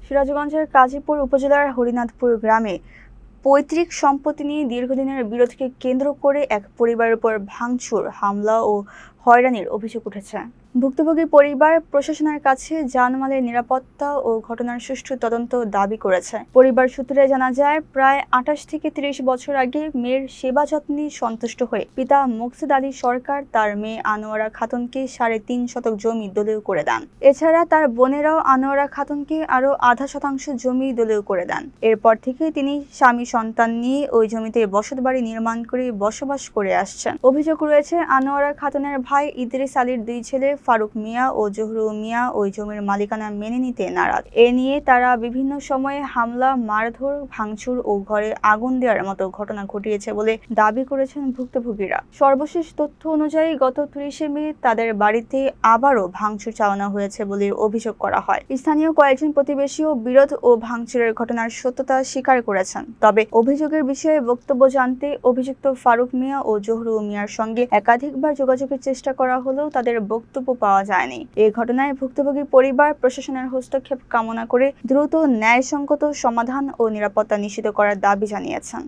সিরাজগঞ্জের কাজীপুর উপজেলার হরিনাথপুর গ্রামে পৈতৃক সম্পত্তি নিয়ে দীর্ঘদিনের বিরোধকে কেন্দ্র করে এক পরিবারের উপর ভাঙচুর, হামলা ও হয়রানির অভিযোগ উঠেছে। ভুক্তভোগী পরিবার প্রশাসনের কাছে জানমালের নিরাপত্তা ও ঘটনার সুষ্ঠু তদন্ত দাবি করেছে। পরিবার সূত্রে জানা যায়, প্রায় 28 থেকে 30 বছর আগে মেয়ের সেবা যত্নে সন্তুষ্ট হয়ে পিতা মুকসিদ আলী সরকার তার মেয়ে আনোয়ারা খাতুনকে 3.5 শতক জমি দলিল করে দেন। এছাড়া তার বোনেরাও আনোয়ারা খাতুনকে আরও আধা শতাংশ জমি দলিল করে দেন। এরপর থেকে তিনি স্বামী সন্তান নিয়ে ওই জমিতে বসতবাড়ি নির্মাণ করে বসবাস করে আসছেন। অভিযোগ রয়েছে, আনোয়ারা খাতুনের ভাই ইদ্রিস আলীর 2 ছেলে ফারুক মিয়া ও জহুরু মিয়া ওই জমির মালিকানা মেনে নিতে নারাজ। এ নিয়ে তারা বিভিন্ন সময়ে হামলা, মারধর, ভাঙচুর ও ঘরে আগুন দেওয়ার মতো ঘটনা ঘটিয়েছে বলে দাবি করেছেন ভুক্তভোগীরা। সর্বশেষ তথ্য অনুযায়ী গত 30 মে তাদের বাড়িতে আবারও ভাঙচুর চালানো হয়েছে বলে অভিযোগ করা হয়। স্থানীয় কয়েকজন প্রতিবেশীও বিরোধ ও ভাঙচুরের ঘটনার সত্যতা স্বীকার করেছেন। তবে অভিযোগের বিষয়ে বক্তব্য জানতে অভিযুক্ত ফারুক মিয়া ও জহুরু মিয়ার সঙ্গে একাধিকবার যোগাযোগের চেষ্টা করা হলেও তাদের বক্তব্য পাওয়া যায়নি। এই ঘটনায় ভুক্তভোগী পরিবার প্রশাসনের হস্তক্ষেপ কামনা করে দ্রুত ন্যায়সঙ্গত সমাধান ও নিরাপত্তা নিশ্চিত করার দাবি জানিয়েছেন।